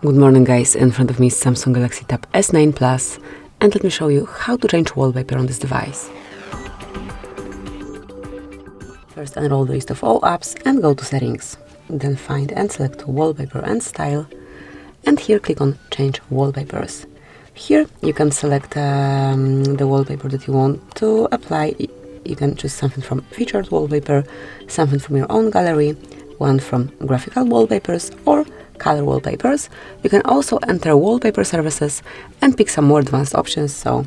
Good morning guys, in front of me is Samsung Galaxy Tab S9 Plus, and let me show you how to change wallpaper on this device. First enroll the list of all apps and go to settings. Then find and select wallpaper and style, and here click on change wallpapers. Here you can select the wallpaper that you want to apply. You can choose something from featured wallpaper, something from your own gallery, one from graphical wallpapers or color wallpapers. You can also enter wallpaper services and pick some more advanced options. So,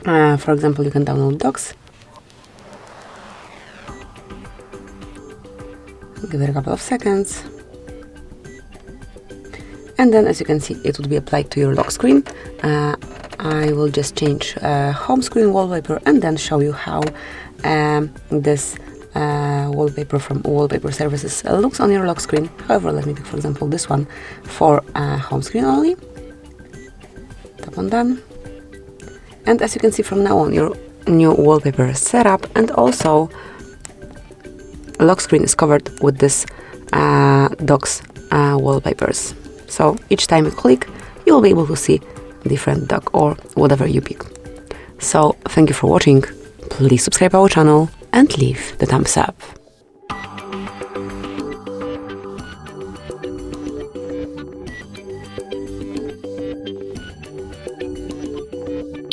for example, you can download docs. Give it a couple of seconds. And then, as you can see, it would be applied to your lock screen. I will just change home screen wallpaper and then show you how this wallpaper from wallpaper services looks on your lock screen. However, let me pick, for example, this one for home screen only. Tap on done. And as you can see, from now on, your new wallpaper is set up, and also lock screen is covered with this docs wallpapers. So each time you click, you will be able to see different dock or whatever you pick. So thank you for watching. Please subscribe our channel and leave the thumbs up.